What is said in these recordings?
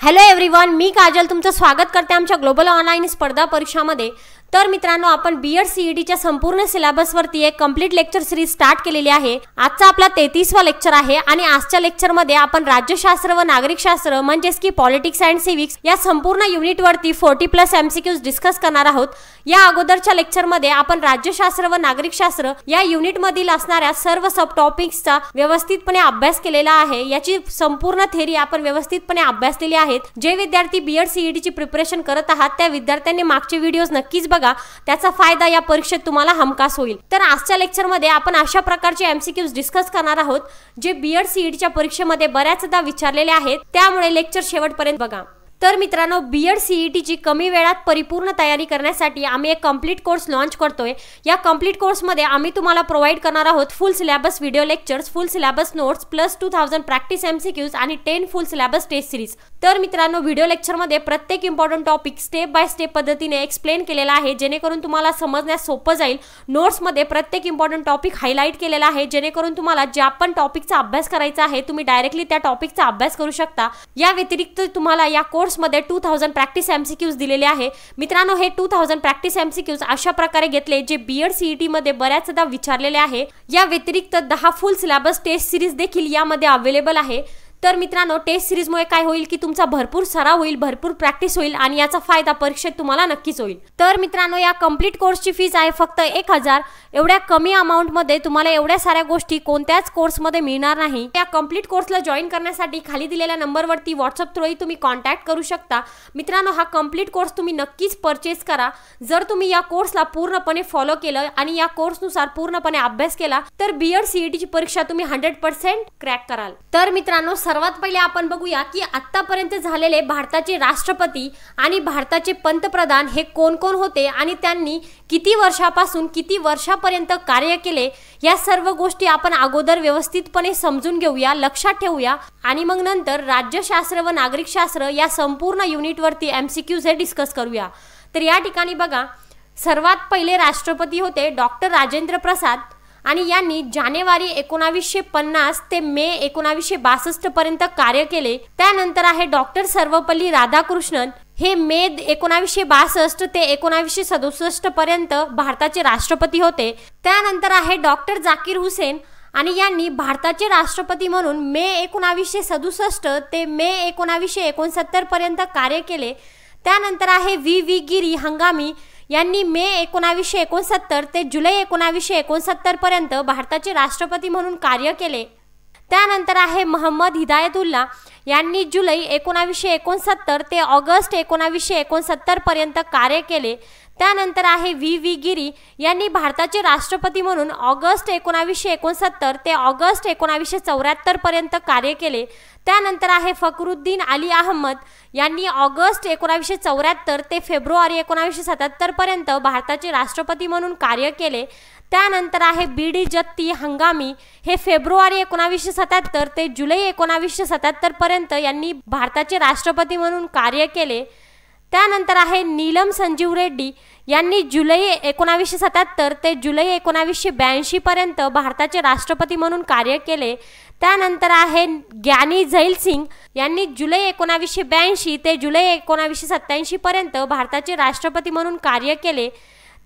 Hello everyone, मी काजल तुमचं स्वागत करते आमच्या ग्लोबल ऑनलाईन स्पर्धा परीक्षामध्ये। तर मित्रांनो, आपण बीएड सीईटीच्या संपूर्ण सिलेबसवरती एक कंप्लीट लेक्चर सीरीज स्टार्ट केलेली आहे। आजचा आपला 33वा लेक्चर आहे आणि आजच्या लेक्चरमध्ये आपण राज्यशास्त्र व नागरिकशास्त्र म्हणजेच की पॉलिटिक्स अँड सिव्हिक्स या संपूर्ण युनिटवरती 40+ एमसीक्यूज डिस्कस करणार आहोत। या अगोदरच्या लेक्चरमध्ये आपण राज्यशास्त्र व नागरिकशास्त्र या युनिटमधील असणाऱ्या सर्व सब टॉपिक्सचा व्यवस्थितपणे अभ्यास केलेला आहे। याची संपूर्ण थेरी आपण व्यवस्थितपणे अभ्यासलेली आहेत। जे विद्यार्थी बीएड सीईटीची प्रिपरेशन करत आहात त्या विद्यार्थ्यांनी मागचे व्हिडिओज नक्कीच बघा, त्याचा फायदा या परीक्षेत तुम्हाला हमखास होईल। तर आजच्या लेक्चरमध्ये आपण अशा प्रकारचे एमसीक्यूज डिस्कस करणार आहोत जे बीएड सीईटीच्या परीक्षेमध्ये बऱ्याचदा विचारलेले आहेत, त्यामुळे लेक्चर शेवटपर्यंत बघा। तर मित्रांनो, बीएड सीईटीची कमी वेळात परिपूर्ण तयारी करण्यासाठी आम्ही एक कंप्लीट कोर्स लॉन्च करतोय। या कंप्लीट कोर्समध्ये आम्ही तुम्हाला प्रोव्हाइड करणार आहोत फुल सिलेबस व्हिडिओ लेक्चर्स, फुल syllabus notes plus 2000 practice MCQs आणि 10 फुल सिलेबस टेस्ट सीरीज। तर मित्रांनो, व्हिडिओ लेक्चरमध्ये प्रत्येक important topic step by step पद्धतीने एक्सप्लेन केलेला आहे, जेणेकरून तुम्हाला समजण्यास सोपं जाईल। नोट्समध्ये प्रत्येक इम्पॉर्टंट टॉपिक हायलाइट केलेला आहे, जेणेकरून तुम्हाला ज्या पण टॉपिकचा अभ्यास करायचा आहे तुम्ही डायरेक्टली त्या टॉपिकचा अभ्यास करू शकता। या व्यतिरिक्त तुम्हाला या कोर्समध्ये 2000 प्रॅक्टिस एमसीक्यूज दिलेले आहे। मित्रांनो, हे 2000 प्रॅक्टिस एमसीक्यूज अशा प्रकारे घेतले जे बीएड सीईटी मध्ये बऱ्याचदा विचारलेले आहे। या व्यतिरिक्त 10 फुल सिलेबस टेस्ट सीरीज देखील यामध्ये अवेलेबल आहे। तर मित्रांनो, टेस्ट सीरीजमुळे काय होईल की तुमचा भरपूर सराव होईल, भरपूर प्रॅक्टिस होईल आणि याचा फायदा परीक्षेत तुम्हाला नक्कीच होईल। तर मित्रांनो, या कंप्लीट कोर्सची फीस आहे फक्त 1000। एवढ्या कमी अमाउंट मध्ये तुम्हाला एवढ्या साऱ्या गोष्टी कोणत्याच कोर्समध्ये मिळणार नाही। या कंप्लीट कोर्सला जॉइन करण्यासाठी खाली दिलेल्या नंबरवरती व्हॉट्सअप थ्रू तुम्ही कॉन्टॅक्ट करू शकता। मित्रांनो, हा कंप्लीट कोर्स तुम्ही नक्कीच परचेस करा। जर तुम्ही या कोर्सला पूर्णपणे फॉलो केलं आणि या कोर्सनुसार पूर्णपणे अभ्यास केला तर बीएड सीईटीची परीक्षा तुम्ही 100% क्रॅक कराल। तर मित्रांनो, सर्वात पहिले आपण बघूया की आतापर्यंत झालेले भारताचे राष्ट्रपती आणि भारताचे पंतप्रधान हे कोण कोण होते आणि त्यांनी किती वर्षापासून किती वर्षापर्यंत कार्य केले। या सर्व गोष्टी आपण अगोदर व्यवस्थितपणे समजून घेऊया, लक्षात ठेवूया आणि मग नंतर राज्यशास्त्र व नागरिकशास्त्र या संपूर्ण युनिटवरती एमसीक्यूज हे डिस्कस करूया। तर या ठिकाणी बघा, सर्वात पहिले राष्ट्रपती होते डॉक्टर राजेंद्र प्रसाद आणि यांनी जानेवारी 1950 ते मे 1962 पर्यंत कार्य केले। त्यानंतर आहे डॉक्टर सर्वपल्ली राधाकृष्णन, हे मे 1962 ते 1967 पर्यंत भारताचे राष्ट्रपती होते। त्यानंतर आहे डॉक्टर जाकीर हुसेन आणि यांनी भारताचे राष्ट्रपती म्हणून मे 1967 ते मे 1969 पर्यंत कार्य केले। त्यानंतर आहे व्ही गिरी हंगामी, यांनी मे 1969 ते जुलै 1969 पर्यंत भारताचे राष्ट्रपती म्हणून कार्य केले। त्यानंतर आहे मोहम्मद हिदायतुल्ला, यांनी जुलै 1969 ते ऑगस्ट 1969 पर्यंत कार्य केले। त्यानंतर आहे व्ही गिरी, यांनी भारताचे राष्ट्रपती म्हणून ऑगस्ट 1969 ते ऑगस्ट 1974 पर्यंत कार्य केले। त्यानंतर आहे फखरुद्दीन अली अहमद, यांनी ऑगस्ट 1974 ते फेब्रुवारी 1977 पर्यंत भारताचे राष्ट्रपती म्हणून कार्य केले। त्यानंतर आहे बीडी जत्ती हंगामी, हे फेब्रुवारी 1977 ते जुलै 1977 पर्यंत यांनी भारताचे राष्ट्रपती म्हणून कार्य केले। त्यानंतर आहे नीलम संजीव रेड्डी, यांनी जुलै 1977 ते जुलै 1982 पर्यंत भारताचे राष्ट्रपती म्हणून कार्य केले। त्यानंतर आहे ग्यानी झैल सिंग, यांनी जुलै 1982 ते जुलै 1987 पर्यंत भारताचे राष्ट्रपती म्हणून कार्य केले।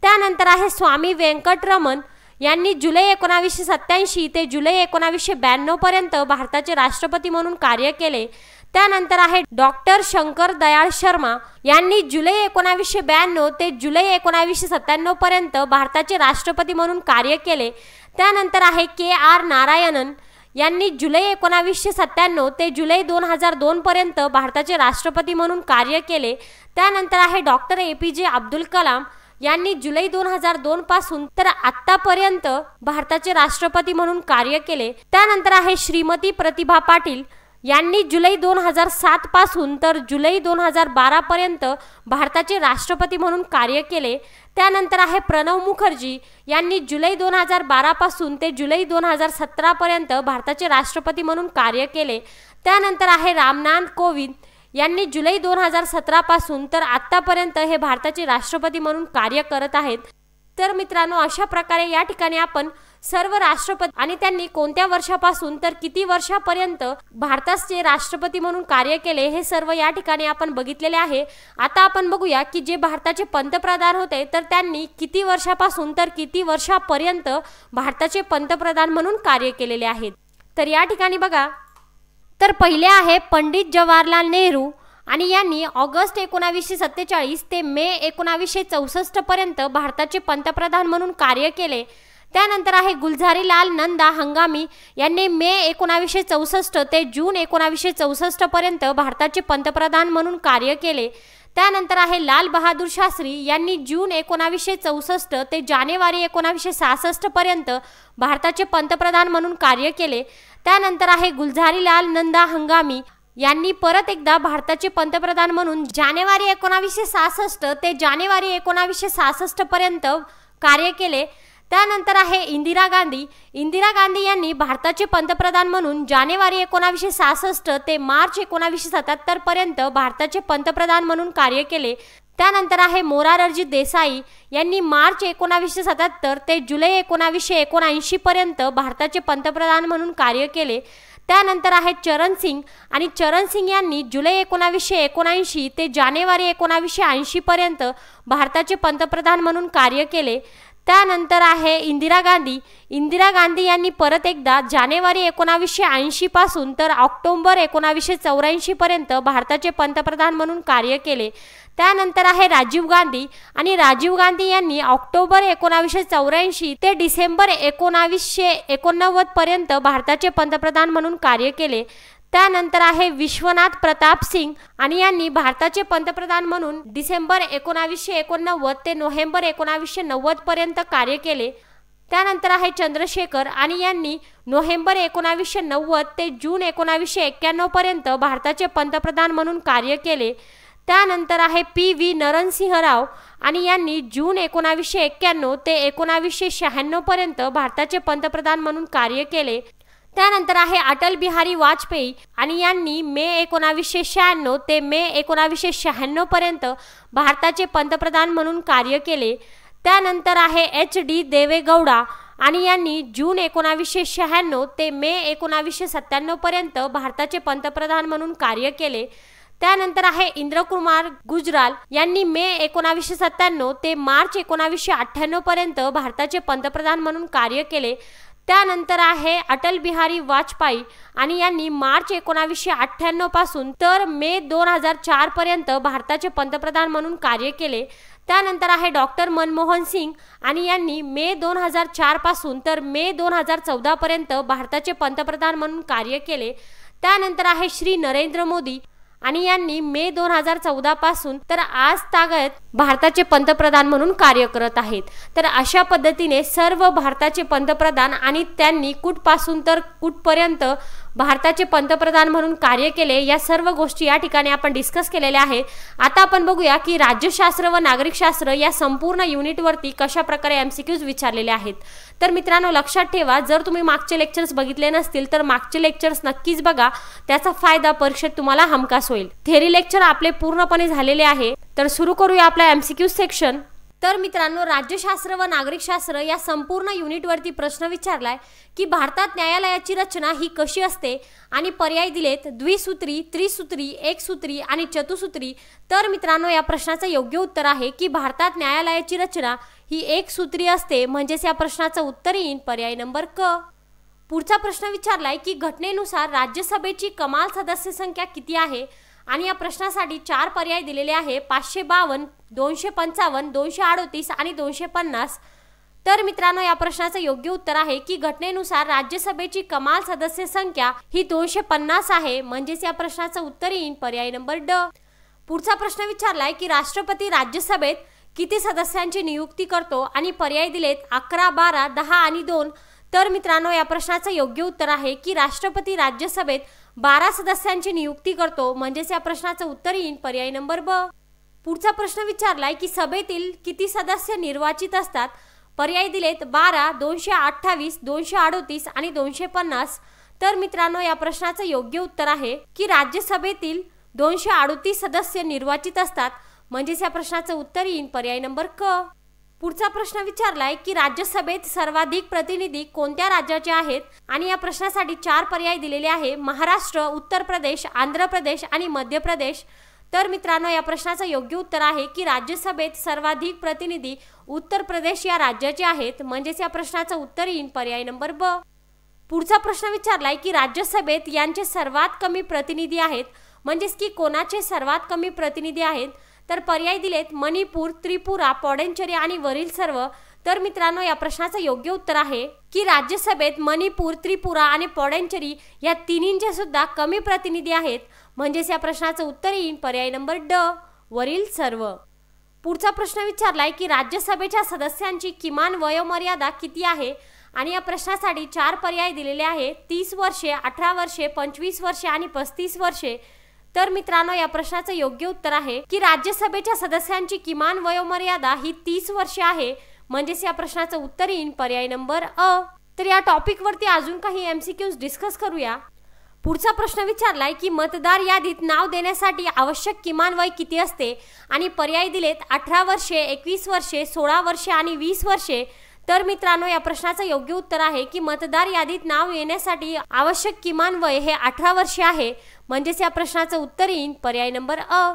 त्यानंतर आहे स्वामी वेंकटरमण, यांनी जुलै 1987 ते जुलै 1992 पर्यंत भारताचे राष्ट्रपती म्हणून कार्य केले। त्यानंतर आहे डॉक्टर शंकर दयाळ शर्मा, यांनी जुलै 1992 ते जुलै 1997 पर्यंत भारताचे राष्ट्रपती म्हणून कार्य केले। त्यानंतर आहे KR नारायणन, यांनी जुलै 1997 ते जुलै 2002 पर्यंत भारताचे राष्ट्रपती म्हणून कार्य केले। त्यानंतर आहे डॉक्टर APJ अब्दुल कलाम, यांनी जुलै 2002 पासून तर आतापर्यंत भारताचे राष्ट्रपती म्हणून कार्य केले। त्यानंतर आहे श्रीमती प्रतिभा पाटील, यांनी जुलै 2007 पासून तर जुलै 2012 पर्यंत भारताचे राष्ट्रपती म्हणून कार्य केले। त्यानंतर आहे प्रणव मुखर्जी, यांनी जुलै 2012 पासून ते जुलै 2017 पर्यंत भारताचे राष्ट्रपती म्हणून कार्य केले। त्यानंतर आहे रामनाथ कोविंद, यांनी जुलै 2017 पासून तर आतापर्यंत हे भारताचे राष्ट्रपती म्हणून कार्य करत आहेत। तर मित्रांनो अशा प्रकारे या ठिकाणी आपण सर्व राष्ट्रपती आणि त्यांनी कोणत्या वर्षापासून तर किती वर्षापर्यंत भारताचे राष्ट्रपती म्हणून कार्य केले हे सर्व या ठिकाणी आपण बघितलेले आहे। आता आपण बघूया की जे भारताचे पंतप्रधान होते तर त्यांनी किती वर्षापासून तर किती वर्षापर्यंत भारताचे पंतप्रधान म्हणून कार्य केलेले आहेत। तर या ठिकाणी बघा, तर पहिले आहे पंडित जवाहरलाल नेहरू आणि यांनी ऑगस्ट 1947 ते मे 1964 पर्यंत भारताचे पंतप्रधान म्हणून कार्य केले। त्यानंतर आहे गुलझारीलाल नंदा हंगामी यांनी मे 1964 ते जून 1964 पर्यंत भारताचे पंतप्रधान म्हणून कार्य केले। त्यानंतर आहे लाल बहादूर शास्त्री यांनी जून 1964 ते जानेवारी 1966 पर्यंत भारताचे पंतप्रधान म्हणून कार्य केले। त्यानंतर आहे गुलझारीलाल नंदा हंगामी यांनी परत एकदा भारताचे पंतप्रधान म्हणून जानेवारी 1966 ते जानेवारी 1966 पर्यंत कार्य केले। त्यानंतर आहे इंदिरा गांधी यांनी भारताचे पंतप्रधान म्हणून जानेवारी 1966 ते मार्च 1977 पर्यंत भारताचे पंतप्रधान म्हणून कार्य केले। त्यानंतर आहे मोरारजी देसाई यांनी मार्च 1977 ते जुलै 1979 पर्यंत भारताचे पंतप्रधान म्हणून कार्य केले। त्यानंतर आहे चरण सिंग यांनी जुलै 1979 ते जानेवारी 1980 पर्यंत भारताचे पंतप्रधान म्हणून कार्य केले। त्यानंतर आहे इंदिरा गांधी यांनी परत एकदा जानेवारी 1980 पासून तर ऑक्टोबर 1984 पर्यंत भारताचे पंतप्रधान म्हणून कार्य केले। त्यानंतर आहे राजीव गांधी यांनी ऑक्टोबर 1984 ते डिसेंबर 1989 पर्यंत भारताचे पंतप्रधान म्हणून कार्य केले। त्यानंतर आहे विश्वनाथ प्रताप सिंग आणि यांनी भारताचे पंतप्रधान म्हणून डिसेंबर 1989 ते नोव्हेंबर 1990 पर्यंत कार्य केले। त्यानंतर आहे चंद्रशेखर आणि यांनी नोव्हेंबर 1990 ते जून 1991 पर्यंत भारताचे पंतप्रधान म्हणून कार्य केले। त्यानंतर आहे PV नरसिंह राव आणि यांनी जून 1991 ते 1996 पर्यंत भारताचे पंतप्रधान म्हणून कार्य केले। त्यानंतर आहे अटल बिहारी वाजपेयी आणि यांनी मे 1996 ते मे 1996 पर्यंत भारताचे पंतप्रधान म्हणून कार्य केले। त्यानंतर आहे HD देवेगौडा आणि यांनी जून 1996 ते मे 1997 पर्यंत भारताचे पंतप्रधान म्हणून कार्य केले। त्यानंतर आहे इंद्रकुमार गुजराल यांनी मे 1997 ते मार्च 1998 पर्यंत भारताचे पंतप्रधान म्हणून कार्य केले। त्यानंतर आहे अटल बिहारी वाजपेयी आणि यांनी मार्च 1998 पासून तर मे 2004 पर्यंत भारताचे पंतप्रधान म्हणून कार्य केले। त्यानंतर आहे डॉक्टर मनमोहन सिंग आणि यांनी मे 2004 पासून तर मे 2014 पर्यंत भारताचे पंतप्रधान म्हणून कार्य केले। त्यानंतर आहे श्री नरेंद्र मोदी आणि यांनी मे 2014 पासून तर आज तागत भारताचे पंतप्रधान म्हणून कार्य करत आहेत। तर अशा पद्धतीने सर्व भारताचे पंतप्रधान आणि त्यांनी कुठपासून तर कुठपर्यंत भारताचे पंतप्रधान म्हणून कार्य केले या सर्व गोष्टी या ठिकाणी आपण डिस्कस केलेल्या आहेत। आता आपण बघूया की राज्यशास्त्र व नागरिकशास्त्र या संपूर्ण युनिटवरती कशा प्रकारे MCQs विचारलेले आहेत। तर मित्रांनो लक्षात ठेवा, जर तुम्ही मागचे लेक्चर्स बघितले नसतील तर मागचे लेक्चर्स नक्कीच बघा, त्याचा फायदा परीक्षेत तुम्हाला हमखास होईल। थेरी लेक्चर आपले पूर्णपणे झालेले आहे। तर सुरू करूया आपला MCQ सेक्शन। तर मित्रांनो राज्यशास्त्र व नागरिकशास्त्र या संपूर्ण युनिटवरती प्रश्न विचारलाय की भारतात न्यायालयाची रचना ही कशी असते आणि पर्याय दिलेत द्विसूत्री, त्रिसूत्री, एकसूत्री आणि चतुसूत्री। तर मित्रांनो या प्रश्नाचं योग्य उत्तर आहे की भारतात न्यायालयाची रचना ही एकसूत्री असते, म्हणजेच या प्रश्नाचं उत्तर येईल पर्याय नंबर क। पुढचा प्रश्न विचारलाय की घटनेनुसार राज्यसभेची कमाल सदस्य संख्या किती आहे आणि या प्रश्नासाठी 4 पर्याय दिलेले आहे 552, 255, 238 आणि 250। तर मित्रांनो या प्रश्नाचं योग्य उत्तर आहे की घटनेनुसार राज्यसभेची कमाल सदस्य संख्या ही 250 आहे, म्हणजेच या प्रश्नाचं उत्तर येईल पर्याय नंबर ड। पुढचा प्रश्न विचारलाय की राष्ट्रपती राज्यसभेत किती सदस्यांची नियुक्ती करतो आणि पर्याय दिलेत 11, 12, 10 आणि 2। तर मित्रांनो या प्रश्नाचं योग्य उत्तर आहे की राष्ट्रपती राज्यसभेत 12 सदस्यांची नियुक्ती करतो, म्हणजेच या प्रश्नाचं उत्तर येईल पर्याय नंबर ब। पुढचा प्रश्न विचारलाय की सभेतील किती सदस्य निर्वाचित असतात, पर्याय दिलेत 12, 228, 238 आणि 250। तर मित्रांनो या प्रश्नाचं योग्य उत्तर आहे की राज्यसभेतील 238 सदस्य निर्वाचित असतात, म्हणजेच या प्रश्नाचं उत्तर येईल पर्याय नंबर क। पुढचा प्रश्न विचारलाय की राज्यसभेत सर्वाधिक प्रतिनिधी कोणत्या राज्याचे आहेत आणि या प्रश्नासाठी 4 पर्याय दिलेले आहे, महाराष्ट्र, उत्तर प्रदेश, आंध्र प्रदेश आणि मध्य प्रदेश। तर मित्रांनो या प्रश्नाचं योग्य उत्तर आहे की राज्यसभेत सर्वाधिक प्रतिनिधी उत्तर प्रदेश या राज्याचे आहेत, म्हणजेच या प्रश्नाचं उत्तर येईल पर्याय नंबर ब। पुढचा प्रश्न विचारलाय की राज्यसभेत यांचे सर्वात कमी प्रतिनिधी आहेत, म्हणजेच की कोणाचे सर्वात कमी प्रतिनिधी आहेत। तर पर्याय दिलेत मणिपूर, त्रिपुरा, पौडेंचरी आणि वरील सर्व। तर मित्रांनो या प्रश्नाचं योग्य उत्तर आहे की राज्यसभेत मणिपूर, त्रिपुरा आणि पौडेंचरी या तिन्हींचे सुद्धा कमी प्रतिनिधी आहेत, म्हणजेच या प्रश्नाचं उत्तर येईल पर्याय नंबर ड, वरील सर्व। पुढचा प्रश्न विचारलाय की राज्यसभेच्या सदस्यांची किमान वयोमर्यादा किती आहे आणि या प्रश्नासाठी 4 पर्याय दिलेले आहे, 30 वर्षे, 18 वर्षे, 25 वर्षे आणि 35 वर्षे। तर मित्रांनो या प्रश्नाचं योग्य उत्तर आहे की राज्यसभेच्या सदस्यांची किमान वयोमर्यादा ही 30 वर्षे आहे, म्हणजेच या प्रश्नाचं उत्तर येईल पर्याय नंबर अ। तर या टॉपिक वरती अजून काही एमसीक्यूज डिस्कस करूया। पुढचा प्रश्न विचारलाय की मतदार यादीत नाव देण्यासाठी आवश्यक किमान वय किती असते आणि पर्याय दिलेत 18 वर्षे, 21 वर्षे, 16 वर्षे आणि 20 वर्षे। तर मित्रांनो या प्रश्नाचं योग्य उत्तर आहे की मतदार यादीत नाव येण्यासाठी आवश्यक किमान वय हे 18 वर्षे आहे, म्हणजेच या प्रश्नाचं उत्तर येईल पर्याय नंबर अ।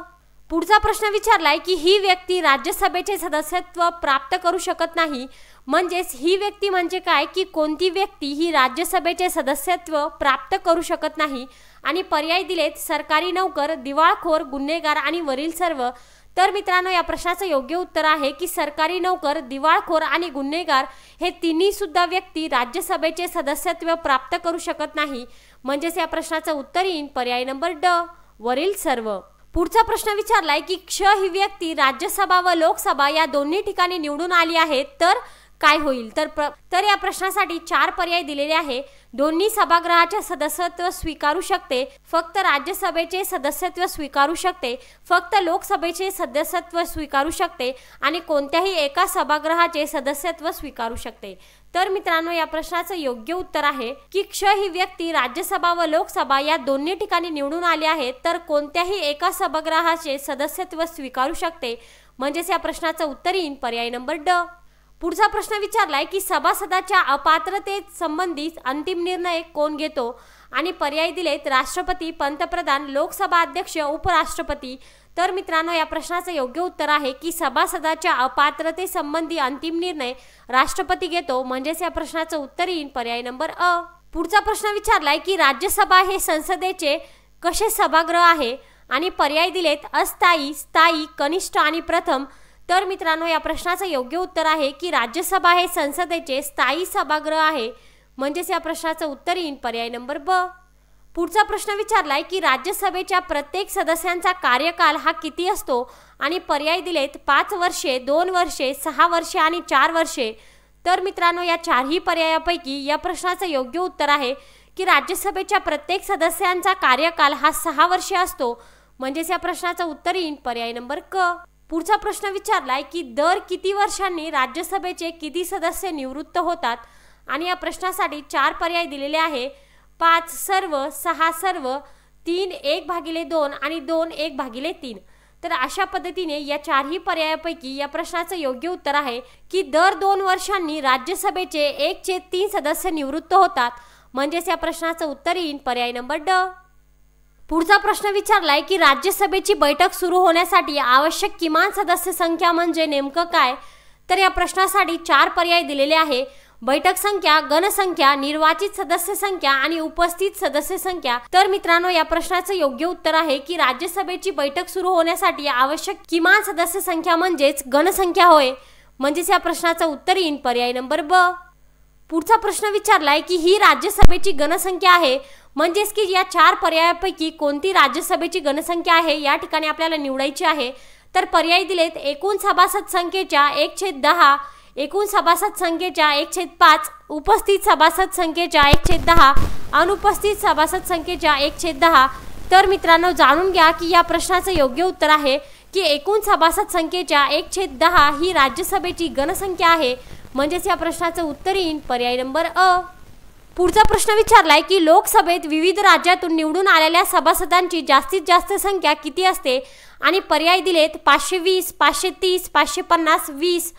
पुढचा प्रश्न विचारलाय की ही व्यक्ती राज्यसभेचे सदस्यत्व प्राप्त करू शकत नाही, म्हणजेच ही व्यक्ती म्हणजे काय की कोणती व्यक्ती ही राज्यसभेचे सदस्यत्व प्राप्त करू शकत नाही आणि पर्याय दिलेत सरकारी नोकर, दिवाळखोर, गुन्हेगार आणि वरील सर्व। तर मित्रांनो या प्रश्नाचं योग्य उत्तर आहे की सरकारी नोकर, दिवाळखोर आणि गुन्हेगार हे तिन्ही सुद्धा व्यक्ती राज्यसभेचे सदस्यत्व प्राप्त करू शकत नाही, म्हणजेच या प्रश्नाचं उत्तर येईल पर्याय नंबर ड, वरील सर्व। पुढचा प्रश्न विचारलाय की क्ष ही व्यक्ती राज्यसभा व लोकसभा या दोन्ही ठिकाणी निवडून आली आहे तर काय होईल। तर या प्रश्नासाठी 4 पर्याय दिलेले आहे, दोन्ही सभागृहाचे सदस्यत्व स्वीकारू शकते, फक्त राज्यसभेचे सदस्यत्व स्वीकारू शकते, फक्त लोकसभेचे सदस्यत्व स्वीकारू शकते आणि कोणत्याही एका सभागृहाचे सदस्यत्व स्वीकारू शकते। तर मित्रांनो या प्रश्नाचं योग्य उत्तर आहे की क्ष ही व्यक्ती राज्यसभा व लोकसभा या दोन्ही ठिकाणी निवडून आली आहे तर कोणत्याही एका सभागृहाचे सदस्यत्व स्वीकारू शकते, म्हणजेच या प्रश्नाचं उत्तर येईल पर्याय नंबर ड। पुढचा प्रश्न विचारलाय की सभासदाच्या अपात्रतेत संबंधित अंतिम निर्णय कोण घेतो आणि पर्याय दिलेत राष्ट्रपती, पंतप्रधान, लोकसभा अध्यक्ष, उपराष्ट्रपती। तर मित्रांनो या प्रश्नाचं योग्य उत्तर आहे की सभासदाच्या अपात्रते संबंधी अंतिम निर्णय राष्ट्रपती घेतो, म्हणजेच या प्रश्नाचं उत्तर येईल पर्याय नंबर अ। पुढचा प्रश्न विचारलाय की राज्यसभा हे संसदेचे कसे सभागृह आहे आणि पर्याय दिलेत अस्थायी, स्थायी, कनिष्ठ आणि प्रथम। तर मित्रांनो या प्रश्नाचं योग्य उत्तर आहे की राज्यसभा हे संसदेचे स्थायी सभागृह आहे, म्हणजेच या प्रश्नाचं उत्तर येईल पर्याय नंबर ब। पुढचा प्रश्न विचारलाय की राज्यसभेच्या प्रत्येक सदस्यांचा कार्यकाल हा किती असतो आणि पर्याय दिलेत 5 वर्षे, 2 वर्षे, 6 वर्षे आणि 4 वर्षे। तर मित्रांनो या 4ही पर्यायापैकी या प्रश्नाचं योग्य उत्तर आहे की राज्यसभेच्या प्रत्येक सदस्यांचा कार्यकाल हा 6 वर्षे असतो, म्हणजेच या प्रश्नाचं उत्तर येईल पर्याय नंबर क। पुढचा प्रश्न विचारलाय की दर किती वर्षांनी राज्यसभेचे किती सदस्य निवृत्त होतात आणि या प्रश्नासाठी 4 पर्याय दिलेले आहे, 5 सर्व, 6 सर्व, 3 1/2 आणि 2 1/3। तर अशा पद्धतीने या 4ही पर्यायापैकी या प्रश्नाचं योग्य उत्तर आहे की दर 2 वर्षांनी राज्यसभेचे 1/3 सदस्य निवृत्त होतात, म्हणजेच या प्रश्नाचं उत्तर येईल पर्याय नंबर ड। पुढचा प्रश्न विचारलाय की राज्यसभेची बैठक सुरू होण्यासाठी आवश्यक किमान सदस्य संख्या म्हणजे नेमकं काय। तर या प्रश्नासाठी 4 पर्याय दिलेले आहे, बैठक संख्या, गणसंख्या, निर्वाचित सदस्य संख्या आणि उपस्थित सदस्य संख्या। तर मित्रांनो या प्रश्नाचं योग्य उत्तर आहे की राज्यसभेची बैठक सुरू होण्यासाठी आवश्यक किमान सदस्य संख्या म्हणजेच गणसंख्या होय, म्हणजेच या प्रश्नाचं उत्तर येईल पर्याय नंबर ब। पुढचा प्रश्न विचारलाय की ही राज्यसभेची गणसंख्या आहे, म्हणजेच की या 4 पर्यायापैकी कोणती राज्यसभेची गणसंख्या आहे या ठिकाणी आपल्याला निवडायची आहे। तर पर्याय दिलेत एकूण सभासद संख्येच्या 1/10, एकूण सभासद संख्येच्या 1/5, उपस्थित सभासद संख्येच्या 1/10, अनुपस्थित सभासद संख्येच्या 1/10। तर मित्रांनो जाणून घ्या की या प्रश्नाचं योग्य उत्तर आहे की एकूण सभासद संख्येच्या 1/10 ही राज्यसभेची गणसंख्या आहे, म्हणजेच या प्रश्नाचं उत्तर येईल पर्याय नंबर अ। पुढचा प्रश्न विचारलाय की लोकसभेत विविध राज्यातून निवडून आलेल्या सभासदांची जास्तीत जास्त संख्या किती असते आणि पर्याय दिलेत 520, 530, 550, 20।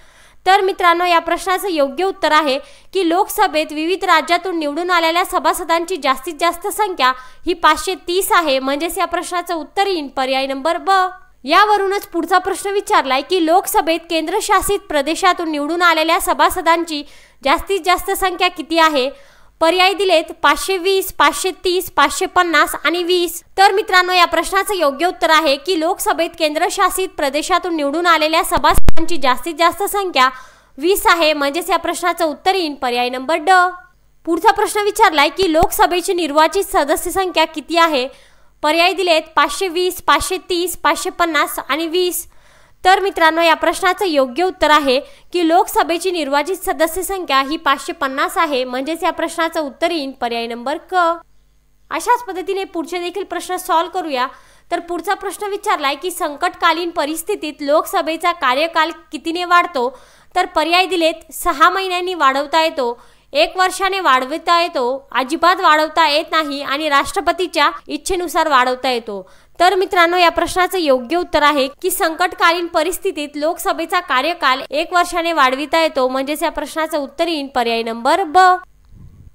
तर मित्रांनो, या प्रश्नाचं योग्य उत्तर आहे की लोकसभेत विविध राज्यातून निवडून आलेल्या सभासदांची जास्तीत जास्त संख्या ही 530 आहे. म्हणजेच या प्रश्नाचं उत्तर येईल पर्याय नंबर ब. यावरूनच पुढचा प्रश्न विचारलाय की लोकसभेत केंद्रशासित प्रदेशातून निवडून आलेल्या सभासदांची जास्तीत जास्त संख्या किती आहे. पर्याय दिलेत 520, 530, 550 आणि 20. तर मित्रांनो, या प्रश्नाचं योग्य उत्तर आहे की लोकसभेत केंद्रशासित प्रदेशातून निवडून आलेल्या सभासदांची जास्तीत जास्त संख्या 20 आहे. म्हणजेच या प्रश्नाचं उत्तर येईल पर्याय नंबर ड. पुढचा प्रश्न विचारलाय की लोकसभेची निर्वाचित सदस्य संख्या किती आहे. पर्याय दिलेत 520, 530, 550 आणि 20. तर मित्रांनो, या प्रश्नाचं योग्य उत्तर आहे की लोकसभेची निर्वाचित सदस्य संख्या ही 550 आहे. म्हणजेच या प्रश्नाचं उत्तर येईल पर्याय नंबर क. अशाच पद्धतीने पुढचे देखील प्रश्न सॉल्व करूया. तर पुढचा प्रश्न विचारलाय की संकटकालीन परिस्थितीत लोकसभेचा कार्यकाल कितीने वाढतो. तर पर्याय दिलेत 6 महिन्यांनी वाढवता येतो, 1 वर्षाने वाढवता येतो, अजिबात वाढवता येत नाही आणि राष्ट्रपतीच्या इच्छेनुसार वाढवता येतो. तर मित्रांनो, या प्रश्नाचं योग्य उत्तर आहे की संकटकालीन परिस्थितीत लोकसभेचा कार्यकाल 1 वर्षाने वाढविता येतो. म्हणजेच या प्रश्नाचं उत्तर येईल पर्याय नंबर ब.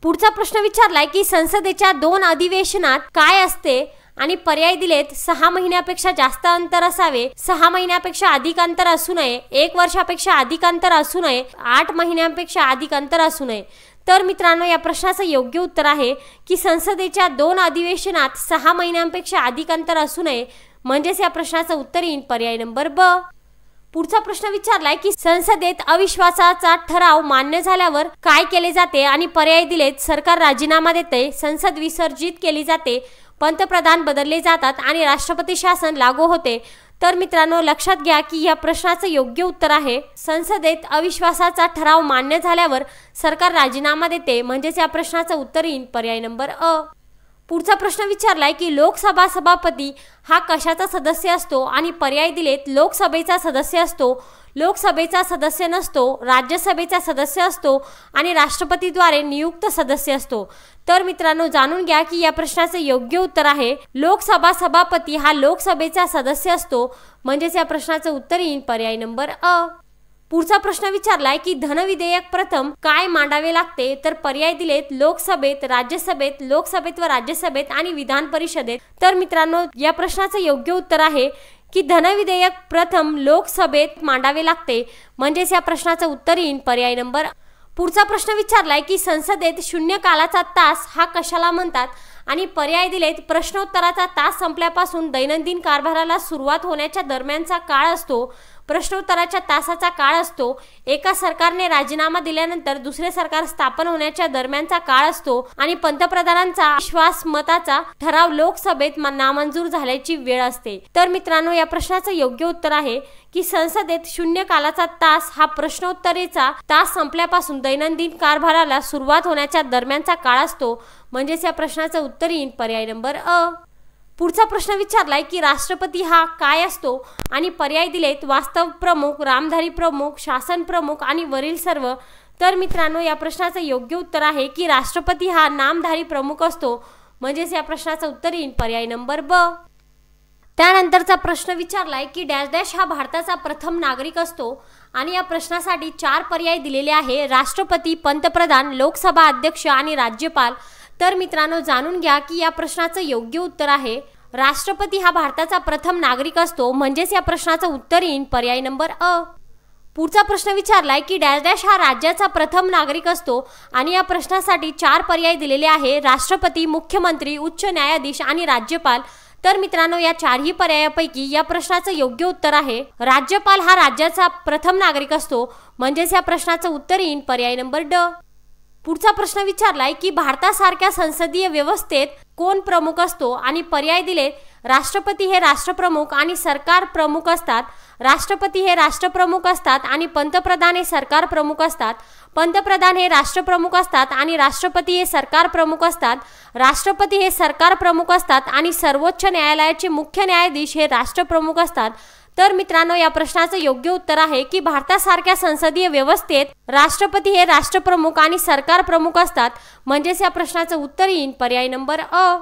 पुढचा प्रश्न विचारलाय की संसदेच्या 2 अधिवेशनात काय असते आणि पर्याय दिलेत 6 महिन्यापेक्षा जास्त अंतर असावे, 6 महिन्यापेक्षा अधिक अंतर असू नये, 1 वर्षापेक्षा अधिक अंतर असू नये, 8 महिन्यांपेक्षा अधिक अंतर असू नये. तर मित्रांनो, या प्रश्नाचं योग्य उत्तर आहे की संसदेच्या 2 अधिवेशनात 6 महिन्यांपेक्षा अधिक अंतर असू नये. म्हणजेच या प्रश्नाचं उत्तर येईल पर्याय नंबर ब. पुढचा प्रश्न विचारलाय की संसदेत अविश्वासाचा ठराव मान्य झाल्यावर काय केले जाते आणि पर्याय दिलेत सरकार राजीनामा देते, संसद विसर्जित केली जाते, पंतप्रधान बदलले जातात आणि राष्ट्रपती शासन लागू होते. तर मित्रांनो, लक्षात घ्या की या प्रश्नाचं योग्य उत्तर आहे संसदेत अविश्वासाचा ठराव मान्य झाल्यावर सरकार राजीनामा देते. म्हणजेच या प्रश्नाचं उत्तर येईल पर्याय नंबर अ. पुढचा प्रश्न विचारलाय की लोकसभा सभापती हा कशाचा सदस्य असतो आणि पर्याय दिलेत लोकसभेचा सदस्य असतो, लोकसभेचा सदस्य नसतो, राज्यसभेचा सदस्य असतो आणि राष्ट्रपतीद्वारे नियुक्त सदस्य असतो. तर मित्रांनो, जाणून घ्या की या प्रश्नाचं योग्य उत्तर आहे लोकसभा सभापती हा लोकसभेचा सदस्य असतो. म्हणजेच या प्रश्नाचं उत्तर येईल पर्याय नंबर अ. पुढचा प्रश्न विचारलाय की धनविधेयक प्रथम काय मांडावे लागते. तर पर्याय दिलेत लोकसभेत, राज्यसभेत, लोकसभेत व राज्यसभेत आणि विधान परिषदेत. तर मित्रांनो, या प्रश्नाचं योग्य उत्तर आहे की धनविधेयक प्रथम लोकसभेत मांडावे लागते. म्हणजेच या प्रश्नाचं उत्तर येईल पर्याय नंबर. पुढचा प्रश्न विचारलाय की संसदेत शून्यकालाचा तास हा कशाला म्हणतात आणि पर्याय दिलेत प्रश्नोत्तराचा तास संपल्यापासून दैनंदिन कारभाराला सुरुवात होण्याच्या दरम्यानचा काळ असतो, प्रश्नोत्तराच्या तासाचा काळ असतो, एका सरकारने राजीनामा दिल्यानंतर दुसरे सरकार स्थापन होण्याच्या दरम्यानचा काळ असतो आणि पंतप्रधानांचा विश्वासमताचा ठराव लोकसभेत नामंजूर झाल्याची वेळ असते. तर मित्रांनो, या प्रश्नाचं योग्य उत्तर आहे की संसदेत शून्यकालाचा तास हा प्रश्नोत्तरेचा तास संपल्यापासून दैनंदिन कारभाराला सुरुवात होण्याच्या दरम्यानचा काळ असतो. म्हणजेच या प्रश्नाचं उत्तर येईल पर्याय नंबर अ. पुढचा प्रश्न विचारलाय की राष्ट्रपती हा काय असतो आणि पर्याय दिलेत वास्तव प्रमुख, रामधारी प्रमुख, शासन प्रमुख आणि वरील सर्व. तर मित्रांनो, या प्रश्नाचं योग्य उत्तर आहे की राष्ट्रपती हा नामधारी प्रमुख असतो. म्हणजेच या प्रश्नाचं उत्तर येईल पर्याय नंबर ब. त्यानंतरचा प्रश्न विचारलाय की डॅश डॅश हा भारताचा प्रथम नागरिक असतो आणि या प्रश्नासाठी 4 पर्याय दिलेले आहे राष्ट्रपती, पंतप्रधान, लोकसभा अध्यक्ष आणि राज्यपाल. तर मित्रांनो, जाणून घ्या की या प्रश्नाचं योग्य उत्तर आहे राष्ट्रपती हा भारताचा प्रथम नागरिक असतो. म्हणजेच या प्रश्नाचं उत्तर येईल पर्याय नंबर अ. पुढचा प्रश्न विचारलाय की डॅश डॅश हा राज्याचा प्रथम नागरिक असतो आणि या प्रश्नासाठी 4 पर्याय दिलेले आहे राष्ट्रपती, मुख्यमंत्री, उच्च न्यायाधीश आणि राज्यपाल. तर मित्रांनो, या 4ही पर्यायापैकी या प्रश्नाचं योग्य उत्तर आहे राज्यपाल हा राज्याचा प्रथम नागरिक असतो. म्हणजेच या प्रश्नाचं उत्तर येईल पर्याय नंबर ड. पुढचा प्रश्न विचारलाय की भारतासारख्या संसदीय व्यवस्थेत कोण प्रमुख असतो आणि पर्याय दिलेत राष्ट्रपती हे राष्ट्रप्रमुख आणि सरकार प्रमुख असतात, राष्ट्रपती हे राष्ट्रप्रमुख असतात आणि पंतप्रधान हे सरकार प्रमुख असतात, पंतप्रधान हे राष्ट्रप्रमुख असतात आणि राष्ट्रपती हे सरकार प्रमुख असतात, राष्ट्रपती हे सरकार प्रमुख असतात आणि सर्वोच्च न्यायालयाचे मुख्य न्यायाधीश हे राष्ट्रप्रमुख असतात. तर मित्रांनो, या प्रश्नाचं योग्य उत्तर आहे की भारतासारख्या संसदीय व्यवस्थेत राष्ट्रपती हे राष्ट्रप्रमुख आणि सरकार प्रमुख असतात. म्हणजेच या प्रश्नाचं उत्तर येईल पर्याय नंबर अ.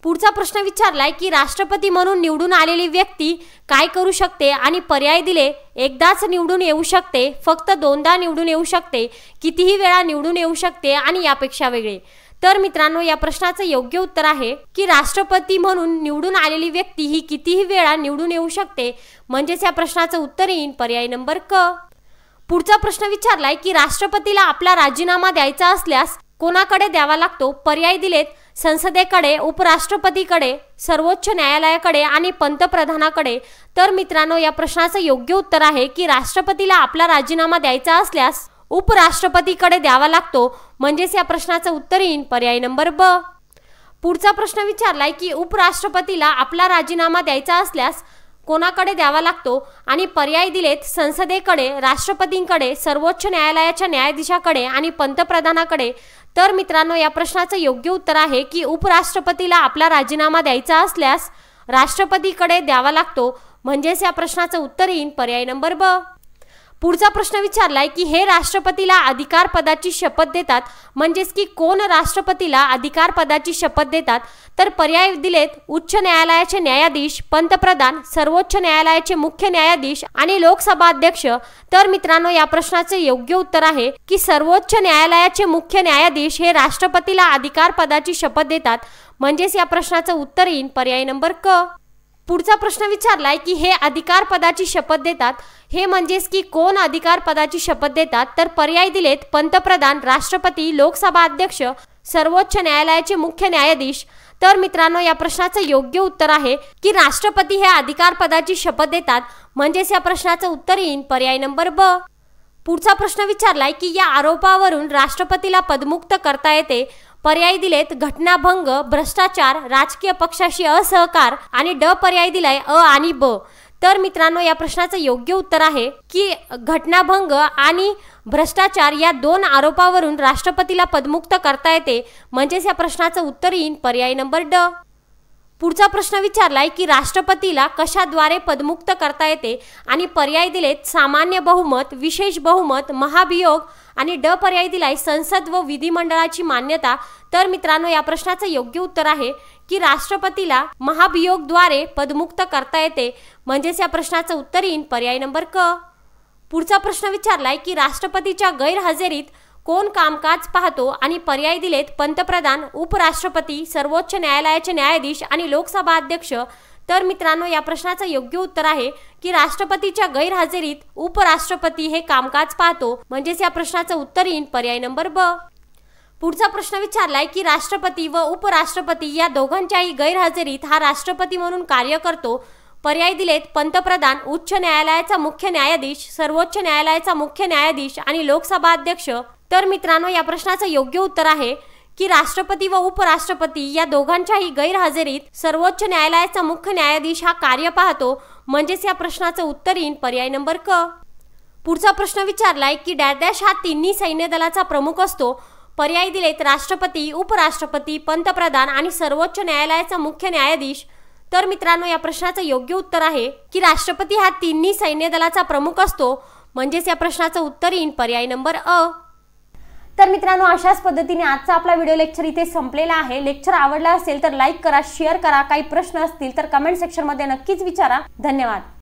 पुढचा प्रश्न विचारलाय की राष्ट्रपती म्हणून निवडून आलेली व्यक्ती काय करू शकते आणि पर्याय दिले एकदाच निवडून येऊ शकते, फक्त दोनदा निवडून येऊ शकते, कितीही वेळा निवडून येऊ शकते आणि यापेक्षा वेगळे। तर मित्रांनो या प्रश्नाचं योग्य उत्तर आहे की राष्ट्रपती म्हणून निवडून आलेली व्यक्ती ही कितीही वेळा निवडून येऊ शकते, म्हणजेच या प्रश्नाचं उत्तर येईल पर्याय नंबर क। पुढचा प्रश्न विचारलाय की राष्ट्रपतीला आपला राजीनामा द्यायचा असल्यास कोणाकडे द्यावा लागतो? पर्याय दिलेत संसदेकडे, उपराष्ट्रपतीकडे, सर्वोच्च न्यायालयाकडे आणि पंतप्रधानाकडे। तर मित्रांनो या प्रश्नाचं योग्य उत्तर आहे की राष्ट्रपतीला आपला राजीनामा द्यायचा असल्यास उपराष्ट्रपतीकडे द्यावा लागतो, म्हणजेच या प्रश्नाचं उत्तर येईल पर्याय नंबर ब। पुढचा प्रश्न विचारलाय की उपराष्ट्रपतीला आपला राजीनामा द्यायचा असल्यास कोणाकडे द्यावा लागतो आणि पर्याय दिलेत संसदेकडे, राष्ट्रपतींकडे, सर्वोच्च न्यायालयाच्या न्यायाधीशाकडे आणि पंतप्रधानाकडे। तर मित्रांनो या प्रश्नाचं योग्य उत्तर आहे की उपराष्ट्रपतीला आपला राजीनामा द्यायचा असल्यास राष्ट्रपतीकडे द्यावा लागतो, म्हणजेच या प्रश्नाचं उत्तर येईल पर्याय नंबर ब। पुढचा प्रश्न विचारलाय की हे राष्ट्रपतीला अधिकार पदाची शपथ देतात, म्हणजेच की कोण राष्ट्रपतीला अधिकार पदाची शपथ देतात? तर पर्याय दिलेत उच्च न्यायालयाचे न्यायाधीश, पंतप्रधान, सर्वोच्च न्यायालयाचे मुख्य न्यायाधीश आणि लोकसभा अध्यक्ष। तर मित्रांनो या प्रश्नाचे योग्य उत्तर आहे की सर्वोच्च न्यायालयाचे मुख्य न्यायाधीश हे राष्ट्रपतीला अधिकार पदाची शपथ देतात, म्हणजेच या प्रश्नाचं उत्तर येईल पर्याय नंबर क। पुढचा प्रश्न विचारलाय की हे अधिकार पदाची शपथ देतात, हे म्हणजेच की कोण अधिकार पदाची शपथ देतात? तर पर्याय दिलेत पंतप्रधान, राष्ट्रपती, लोकसभा अध्यक्ष, सर्वोच्च न्यायालयाचे मुख्य न्यायाधीश। तर मित्रांनो या प्रश्नाचं योग्य उत्तर आहे की राष्ट्रपती हे अधिकार पदाची शपथ देतात, म्हणजेच या प्रश्नाचं उत्तर येईल पर्याय नंबर ब। पुढचा प्रश्न विचारलाय की या आरोपावरून राष्ट्रपतीला पदमुक्त करता येते। पर्याय दिलेत घटनाभंग, भ्रष्टाचार, राजकीय पक्षाशी असहकार आणि ड पर्याय दिलाय अ आणि ब। तर मित्रांनो या प्रश्नाचं योग्य उत्तर आहे की घटनाभंग आणि भ्रष्टाचार या दोन आरोपावरून राष्ट्रपतीला पदमुक्त करता येते, म्हणजेच या प्रश्नाचं उत्तर येईल पर्याय नंबर ड। पुढचा प्रश्न विचारलाय की राष्ट्रपतीला कशाद्वारे पदमुक्त करता येते आणि पर्याय दिलेत सामान्य बहुमत, विशेष बहुमत, महाभियोग आणि ड पर्याय दिलाय संसद व विधिमंडळाची मान्यता। तर मित्रांनो या प्रश्नाचं योग्य उत्तर आहे की राष्ट्रपतीला महाभियोगद्वारे पदमुक्त करता येते, म्हणजेच या प्रश्नाचं उत्तर येईल पर्याय नंबर क। पुढचा प्रश्न विचारलाय की राष्ट्रपतीच्या गैरहजेरीत कोण कामकाज पाहतो आणि पर्याय दिलेत पंतप्रधान, उपराष्ट्रपती, सर्वोच्च न्यायालयाचे न्यायाधीश आणि लोकसभा अध्यक्ष। तर मित्रांनो या प्रश्नाचं योग्य उत्तर आहे की राष्ट्रपतीच्या गैरहजेरीत उपराष्ट्रपती हे कामकाज पाहतो, म्हणजेच या प्रश्नाचं उत्तर येईल पर्याय नंबर ब। पुढचा प्रश्न विचारलाय की राष्ट्रपती व उपराष्ट्रपती या दोघांच्याही गैरहजेरीत हा राष्ट्रपती म्हणून कार्य करतो। पर्याय दिलेत पंतप्रधान, उच्च न्यायालयाचा मुख्य न्यायाधीश, सर्वोच्च न्यायालयाचा मुख्य न्यायाधीश आणि लोकसभा अध्यक्ष। तर मित्रांनो या प्रश्नाचं योग्य उत्तर आहे की राष्ट्रपती व उपराष्ट्रपती या दोघांच्याही गैरहजेरीत सर्वोच्च न्यायालयाचा मुख्य न्यायाधीश हा कार्य पाहतो, म्हणजेच या प्रश्नाचं उत्तर येईल पर्याय नंबर क। पुढचा प्रश्न विचारलाय की डॅश हा तिन्ही सैन्य दलाचा प्रमुख असतो। पर्याय दिलेत राष्ट्रपती, उपराष्ट्रपती, पंतप्रधान आणि सर्वोच्च न्यायालयाचा मुख्य न्यायाधीश। तर मित्रांनो या प्रश्नाचं योग्य उत्तर आहे की राष्ट्रपती हा तिन्ही सैन्य दलाचा प्रमुख असतो, म्हणजेच या प्रश्नाचं उत्तर येईल पर्याय नंबर अ। तर मित्रांनो अशाच पद्धतीने आजचा आपला व्हिडिओ लेक्चर इथे संपलेला आहे। लेक्चर आवडला असेल तर लाईक करा, शेअर करा, काही प्रश्न असतील तर कमेंट सेक्शन मध्ये नक्कीच विचारा। धन्यवाद।